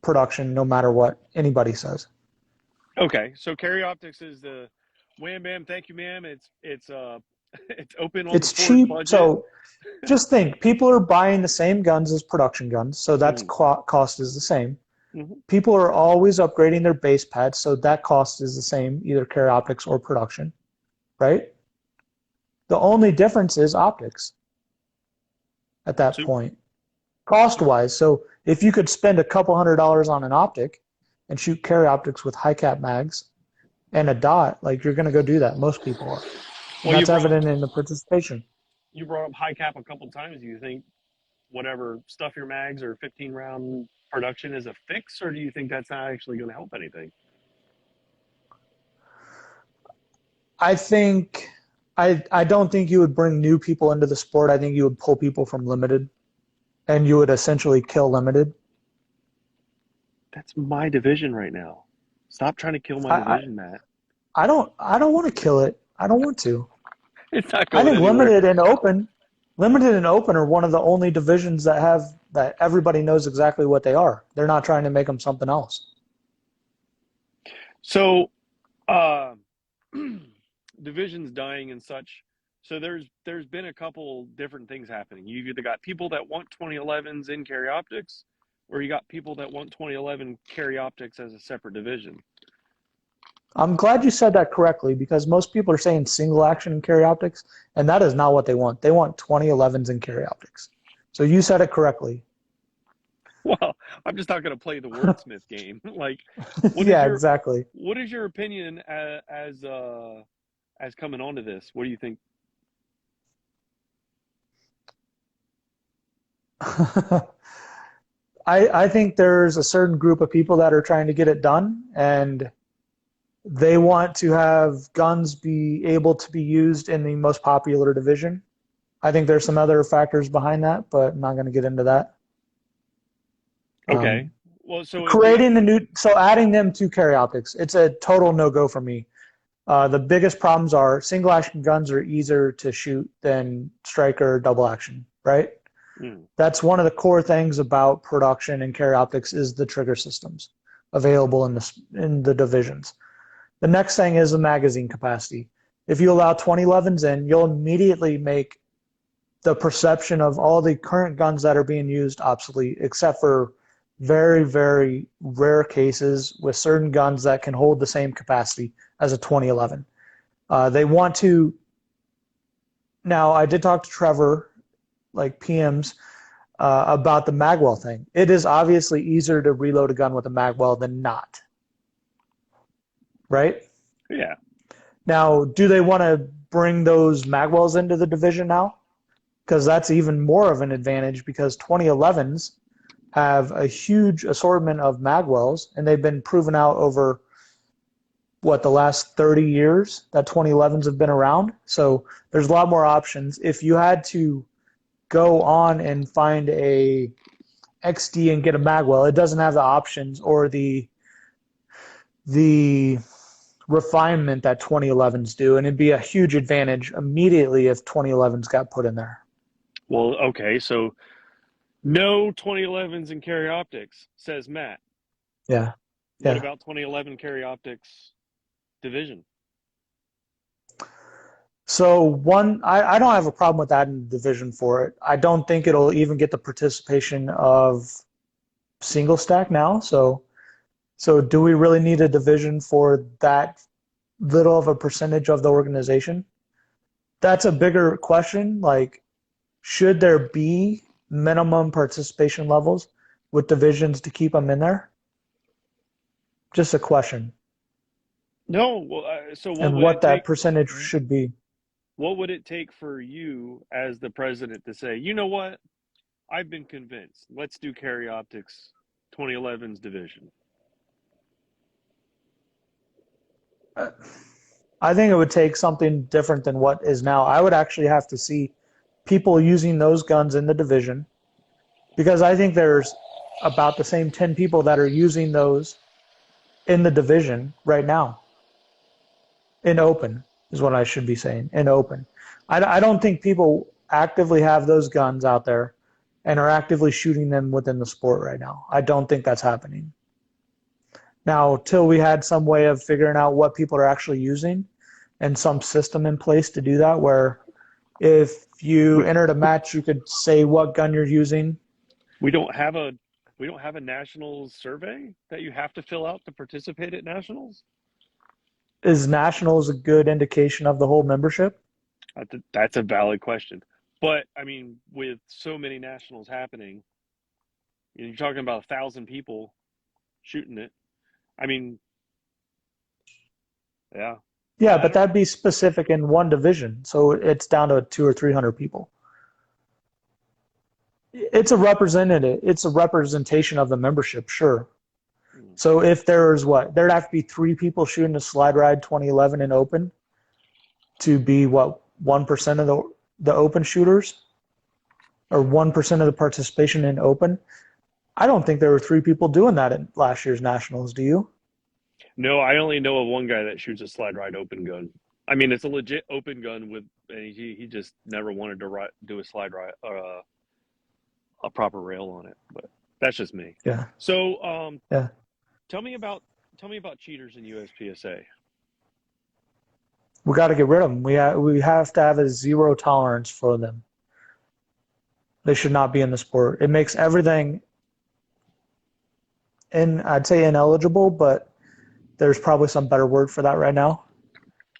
production, no matter what anybody says. Okay, so carry optics is the wham bam, thank you, ma'am. It's it's open on the It's Ford cheap, budget. so just think, people are buying the same guns as production guns, so that's Mm-hmm. cost is the same. Mm-hmm. People are always upgrading their base pads, so that cost is the same, either carry optics or production, right? The only difference is optics at that So, point, cost-wise. So if you could spend a couple $100s on an optic and shoot carry optics with high cap mags and a dot, like, you're going to go do that. Most people are, and well, that's evident in the participation. you brought up high cap a couple times. Do you think whatever stuff your mags or 15 round production is a fix, or do you think that's not actually going to help anything? I think I don't think you would bring new people into the sport. I think you would pull people from limited, and you would essentially kill limited. That's my division right now. Stop trying to kill my I division, Matt. I don't want to kill it. I don't want to. It's not I going think anywhere. limited and open are one of the only divisions that everybody knows exactly what they are. They're not trying to make them something else. So, uh, divisions dying and such. So there's been a couple different things happening. You've either got people that want 2011s in carry optics, or you got people that want 2011 carry optics as a separate division. I'm glad you said that correctly, because most people are saying single action and carry optics, and that is not what they want. They want 2011s and carry optics. So you said it correctly. Well, I'm just not going to play the wordsmith game. Like, Yeah, exactly. what is your opinion as coming onto this? What do you think? I think there's a certain group of people that are trying to get it done, and they want to have guns be able to be used in the most popular division. I think there's some other factors behind that, but I'm not going to get into that. Okay. Um, Well, so if we creating a new, so adding them to carry optics, it's a total no-go for me. The biggest problems are single action guns are easier to shoot than striker double action, right? mm, That's one of the core things about production and carry optics is the trigger systems available in the divisions. The next thing is the magazine capacity. If you allow 2011s in, you'll immediately make the perception of all the current guns that are being used obsolete, except for very, very rare cases with certain guns that can hold the same capacity as a 2011. They want to. Now, I did talk to Trevor, like PMs, about the magwell thing. It is obviously easier to reload a gun with a magwell than not, right? yeah. Now, do they want to bring those magwells into the division now? Because that's even more of an advantage, because 2011s have a huge assortment of magwells, and they've been proven out over the last 30 years that 2011s have been around. So there's a lot more options. If you had to go on and find a XD and get a magwell, it doesn't have the options or the refinement that 2011s do, and it'd be a huge advantage immediately if 2011s got put in there. Well, okay. So no 2011s in carry optics, says Matt. Yeah, What yeah. about 2011 carry optics division? So I don't have a problem with adding a division for it. I don't think it'll even get the participation of single stack now. So do we really need a division for that little of a percentage of the organization? That's a bigger question. Like, should there be minimum participation levels with divisions to keep them in there? Just a question. No. Well, so what And would what it that take? percentage should be. What would it take for you as the president to say, you know what? I've been convinced. Let's do carry optics 2011's division. I think it would take something different than what is now. I would actually have to see people using those guns in the division, because I think there's about the same 10 people that are using those in the division right now in open. is what I should be saying, in open. I don't think people actively have those guns out there and are actively shooting them within the sport right now. I don't think that's happening. Now, till we had some way of figuring out what people are actually using and some system in place to do that, where if you We entered a match, you could say what gun you're using. we don't have a we don't have a nationals survey that you have to fill out to participate at nationals. Is nationals a good indication of the whole membership? That's a valid question. But I mean, with so many nationals happening, you're talking about 1,000 people shooting it. I mean, yeah, Yeah, I but don't that'd know. be specific in one division, so it's down to 200 or 300 people. It's a representative. It's a representation of the membership, sure. Hmm. So if there's what, there'd have to be 3 people shooting a slide ride 2011 in open to be what, 1% of the open shooters or 1% of the participation in open. I don't think there were 3 people doing that at last year's nationals. Do you? No, I only know of one guy that shoots a slide ride open gun. I mean, it's a legit open gun and he just never wanted to do a slide ride, a proper rail on it. But that's just me. Yeah, So, yeah. tell me about tell me about cheaters in USPSA. We got to get rid of them. We have to have a zero tolerance for them. They should not be in the sport. It makes everything, and I'd say ineligible, but there's probably some better word for that right now.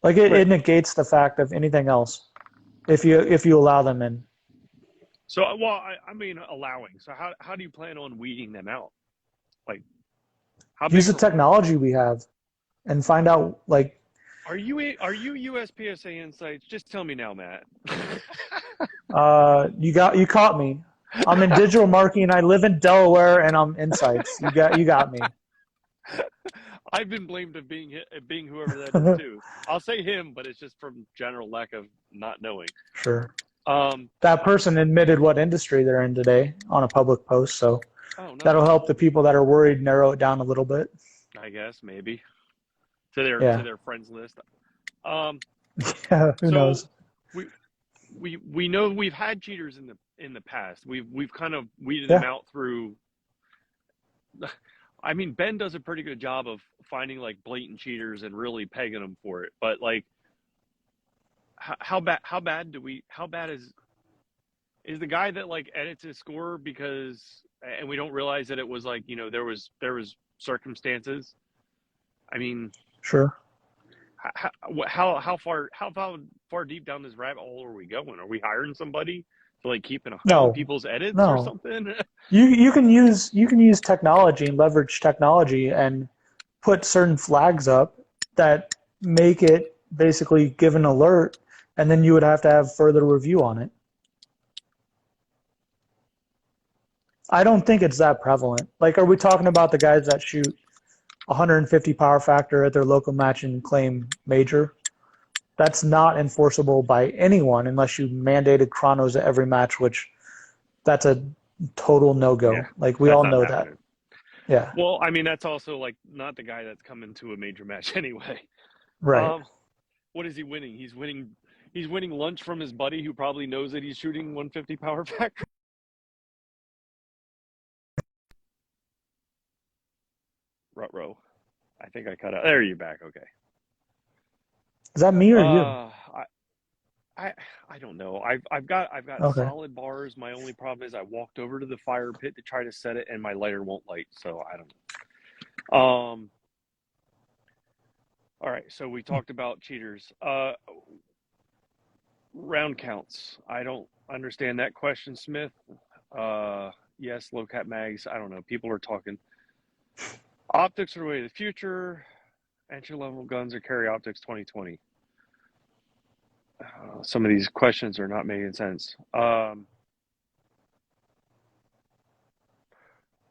Like Right. it negates the fact of anything else if you allow them in. So, well, I mean, allowing. So, how do you plan on weeding them out? Like, how big Use of the a technology we have and find out like are you USPSA Insights? Just tell me now, Matt. you caught me. I'm in digital marketing. I live in Delaware and I'm insights. You got me. I've been blamed of being whoever that is too. I'll say him, but it's just from general lack of not knowing. Sure. Um. That person admitted what industry they're in today on a public post, so Oh, that'll nice. help the people that are worried narrow it down a little bit. I guess maybe to Yeah. their friends list. Um. Yeah, who So knows? we we know we've had cheaters in the past. We've kind of weeded them Yeah, out through. I mean, Ben does a pretty good job of finding like blatant cheaters and really pegging them for it. But like, how bad is the guy that like edits his score because and we don't realize that it was like there was circumstances. I mean, sure. how far deep down this rabbit hole are we going? Are we hiring somebody to like keep an eye on No, people's edits or no. something? You can use technology and leverage technology and put certain flags up that make it basically give an alert, and then you would have to have further review on it. I don't think it's that prevalent. Like, are we talking about the guys that shoot 150 power factor at their local match and claim major? That's not enforceable by anyone unless you mandated chronos at every match, which that's a total Yeah, no-go. Like we that's all not know that. happening. Yeah, Well, I mean, that's also like not the guy that's coming to a major match anyway. right. Um, what is he winning? He's winning lunch from his buddy who probably knows that he's shooting 150 power factor. Rutro. I think I cut out. There you're back. Okay. Is that me or you? Uh, I, I I don't know. I've got Okay. solid bars. My only problem is I walked over to the fire pit to try to set it, and my lighter won't light. So I don't know. All right. So we talked about cheaters. Round counts. I don't understand that question, Smith. Yes, low cap mags. I don't know. People are talking. Optics are the way of the future. Entry level guns or carry optics 2020. Some of these questions are not making sense.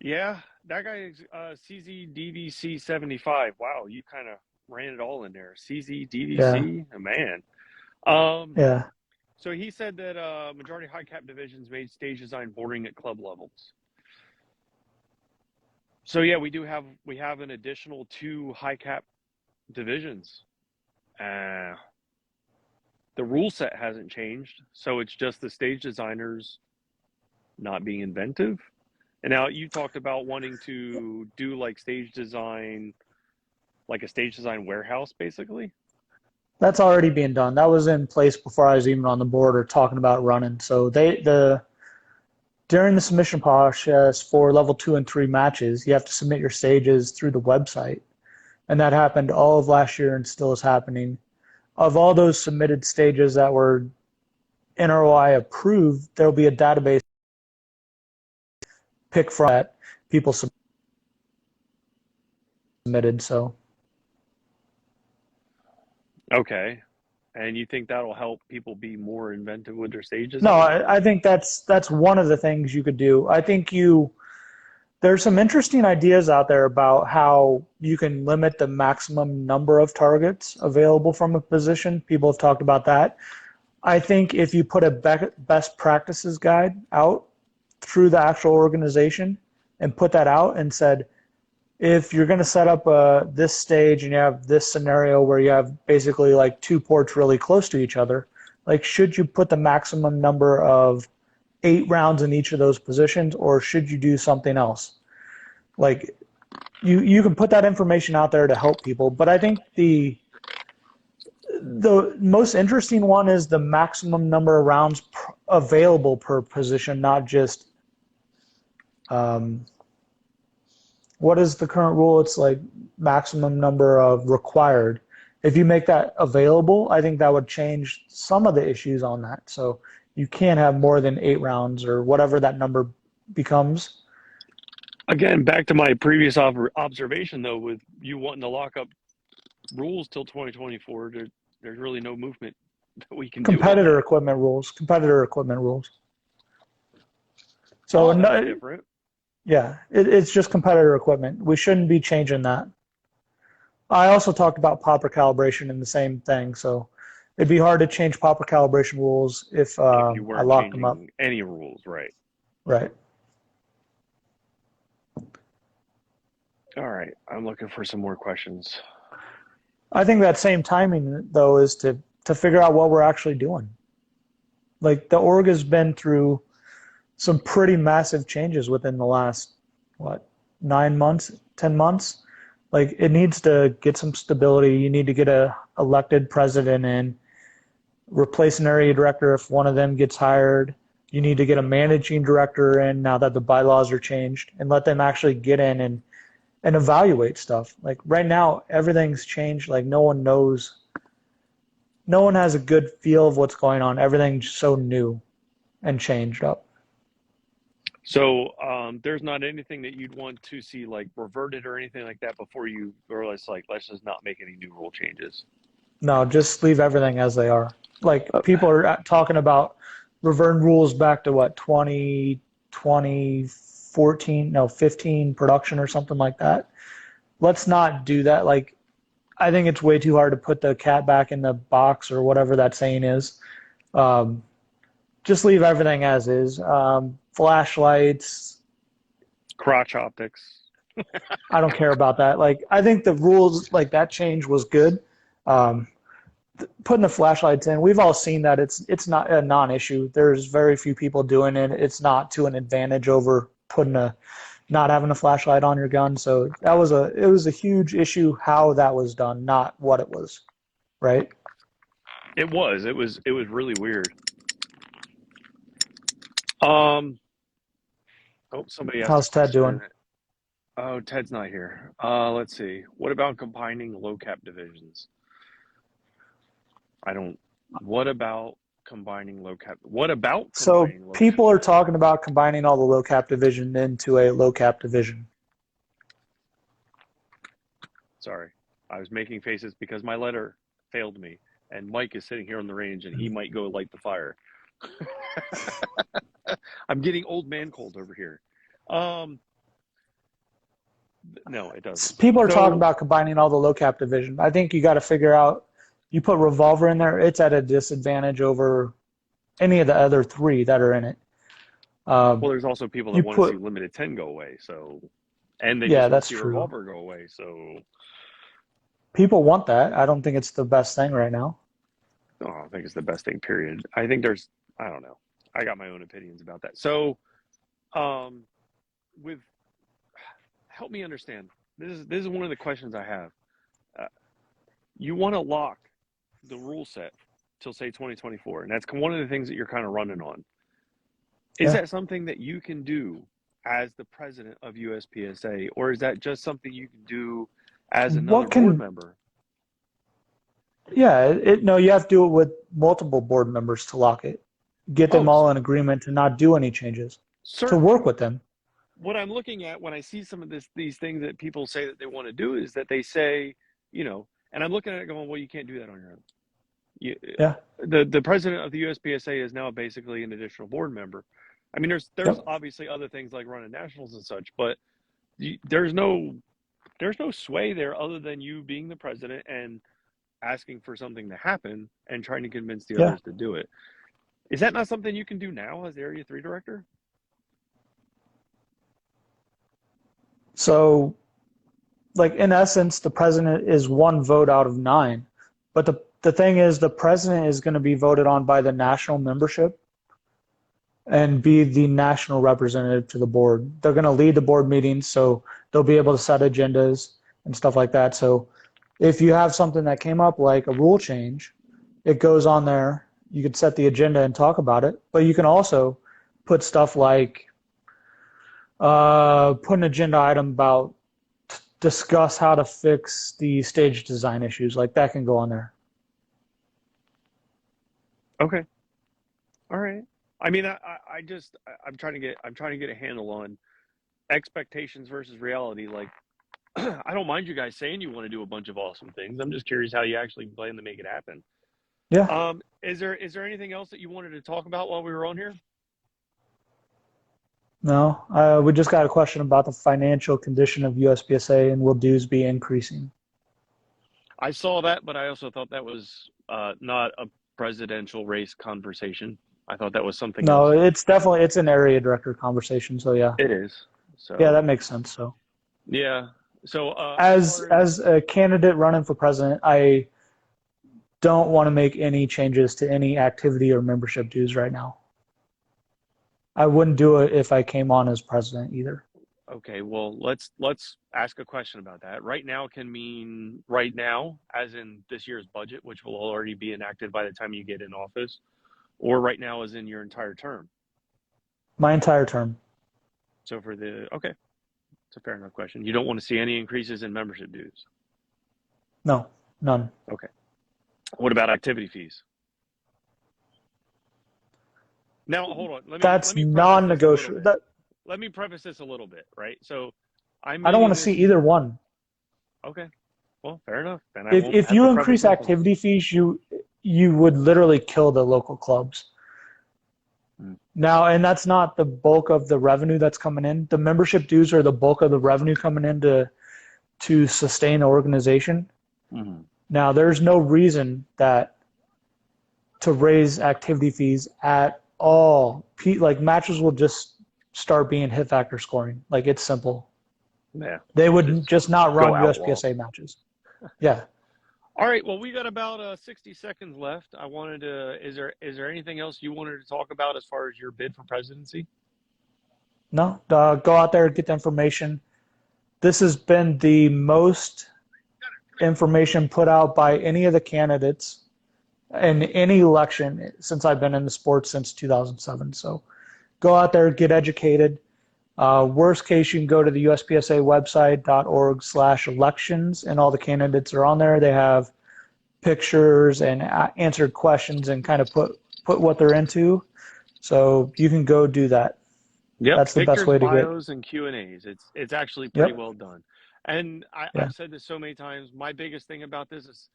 Yeah, that guy is CZDVC 75. Wow, you kind of ran it all in there. Yeah. CZDVC, man. Um, Yeah. so he said that majority high cap divisions made stage design boarding at club levels. So yeah, we have an additional 2 high cap divisions. Uh, the rule set hasn't changed, so it's just the stage designers not being inventive. And now you talked about wanting to do like stage design, like a stage design warehouse, basically. That's already being done. That was in place before I was even on the board or talking about running. So during the submission process for level 2 and 3 matches, you have to submit your stages through the website. And that happened all of last year and still is happening. Of all those submitted stages that were NROI approved, there'll be a database pick from that people submitted. So Okay. And you think that'll help people be more inventive with their stage no, design? I think that's one of the things you could do. I think there's some interesting ideas out there about how you can limit the maximum number of targets available from a position. People have talked about that. I think if you put a best practices guide out through the actual organization and put that out and said, if you're going to set up this stage and you have this scenario where you have basically like 2 ports really close to each other, like should you put the maximum number of 8 rounds in each of those positions, or should you do something else? Like you can put that information out there to help people, but I think the most interesting one is the maximum number of rounds available per position, not just what is the current rule? It's like maximum number of required. If you make that available, I think that would change some of the issues on that. So you can't have more than 8 rounds or whatever that number becomes. Again, back to my previous observation, though, with you wanting to lock up rules till 2024, there's really no movement that we can do on Competitor that. equipment rules. Competitor equipment rules. So Oh, that's different. yeah, it's just competitor equipment. We shouldn't be changing that. I also talked about popper calibration in the same thing, so it'd be hard to change popper calibration rules if If you I weren't locked them up. changing any rules, right? Right. All right, I'm looking for some more questions. I think that same timing though is to figure out what we're actually doing. Like the org has been through some pretty massive changes within the last what 9 months, 10 months. Like it needs to get some stability. You need to get a elected president in, replace an area director if one of them gets hired. You need to get a managing director in now that the bylaws are changed, and let them actually get in and evaluate stuff. Like right now, everything's changed. Like no one knows, no one has a good feel of what's going on. Everything's so new and changed up. So there's not anything that you'd want to see like reverted or anything like that before you realize like let's just not make any new rule changes. No, just leave everything as they are. Like people are talking about reverting rules back to what 2014, no 15 production or something like that. Let's not do that. Like I think it's way too hard to put the cat back in the box or whatever that saying is. Just leave everything as is. Flashlights. Crotch optics. I don't care about that. Like I think the rules like that change was good. Putting the flashlights in, we've all seen that it's not a non-issue. There's very few people doing it. It's not to an advantage over not having a flashlight on your gun. So it was a huge issue how that was done, not what it was, right? It was really weird. Oh, somebody asked a How's Ted question. doing? Oh, Ted's not here. Let's see. What about combining low cap divisions? What about combining low cap? What about So combining low cap people are divisions? talking about combining all the low cap division into a low cap division. Sorry, I was making faces because my letter failed me, and Mike is sitting here on the range, and he might go light the fire. I'm getting old man cold over here. No, it doesn't. People are talking about combining all the low cap division. I think you got to figure out. You put revolver in there, it's at a disadvantage over any of the other 3 that are in it. Well, there's also people that want to see limited 10 go away. So, and they just want to see revolver go away. So, people want that. I don't think it's the best thing right now. Oh, I think it's the best thing, period. I think there's, I don't know. I got my own opinions about that. So, um, with, help me understand. This is one of the questions I have. Uh, you want to lock the rule set till say 2024, and that's one of the things that you're kind of running on. Is Yeah. that something that you can do as the president of USPSA, or is that just something you can do as another What board can, member? yeah, no, you have to do it with multiple board members to lock it. Get them Oh, all in agreement to not do any changes, to certainly. work with them. What I'm looking at when I see some of these things that people say that they want to do is that they say, and I'm looking at it going, well, you can't do that on your own. You, Yeah. the president of the USPSA is now basically an additional board member. I mean, there's Yep. obviously other things like running nationals and such, but there's no sway there other than you being the president and asking for something to happen and trying to convince the Yeah. others to do it. Is that not something you can do now as Area 3 director? So, like in essence, the president is one vote out of nine. But the thing is, the president is going to be voted on by the national membership and be the national representative to the board. They're going to lead the board meetings, so they'll be able to set agendas and stuff like that. So if you have something that came up like a rule change, it goes on there. You could set the agenda and talk about it, but you can also put stuff like put an agenda item about discuss how to fix the stage design issues. Like that can go on there. Okay. All right. I mean, I'm trying to get a handle on expectations versus reality. Like, I don't mind you guys saying you want to do a bunch of awesome things. I'm just curious how you actually plan to make it happen. Yeah. Is there anything else that you wanted to talk about while we were on here? No, we just got a question about the financial condition of USPSA and will dues be increasing? I saw that, but I also thought that was not a presidential race conversation. I thought that was something No, else. it's an area director conversation. So yeah, It is. yeah, So that makes sense. So yeah. So as as far as as a candidate running for president, I don't want to make any changes to any activity or membership dues right now. I wouldn't do it if I came on as president either. okay, well, let's ask a question about that. Right now can mean right now, as in this year's budget, which will already be enacted by the time you get in office, or right now as in your entire term. My entire term. So okay, it's a fair enough question. You don't want to see any increases in membership dues. No, none. Okay. What about activity fees? Now, hold on. Let That's me preface this a little non-negotiable. bit. Let me preface this a little bit, right? So I'm I don't want making to see this either one. okay. Well, fair enough. Then I won't If have to you preface increase this one. activity fees, you would literally kill the local clubs. Mm. Now, and that's not the bulk of the revenue that's coming in. The membership dues are the bulk of the revenue coming in to sustain the organization. Mm-hmm. Now, there's no reason that to raise activity fees at all. Like matches will just start being hit factor scoring. Like it's simple. Yeah. They would Just just not go run outlaw. USPSA matches. Yeah. All right. Well, we got about 60 seconds left. I wanted to. Is there anything else you wanted to talk about as far as your bid for presidency? No, go out there and get the information. This has been the most information put out by any of the candidates in any election since I've been in the sport since 2007. So go out there, get educated. Worst case, you can go to the USPSA website.org/elections, and all the candidates are on there. They have pictures and answered questions and kind of put what they're into. So you can go do that. Yep. That's the best Pictures, way to get. bios, and Q&As. It's actually pretty Yep. well done. And Yeah. I've said this so many times. My biggest thing about this is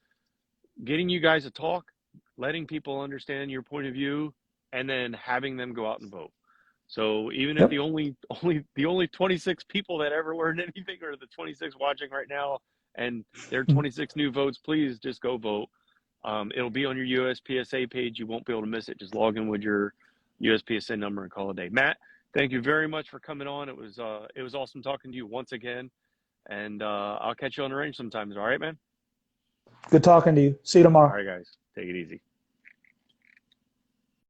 getting you guys to talk, letting people understand your point of view, and then having them go out and vote. So even if Yep. the only 26 people that ever learned anything are the 26 watching right now, and there are 26 new votes, please just go vote. It'll be on your USPSA page. You won't be able to miss it. Just log in with your USPSA number and call it a day. Matt, thank you very much for coming on. It was awesome talking to you once again, and I'll catch you on the range sometimes. All right, man. Good talking to you. See you All tomorrow. right, guys, take it easy.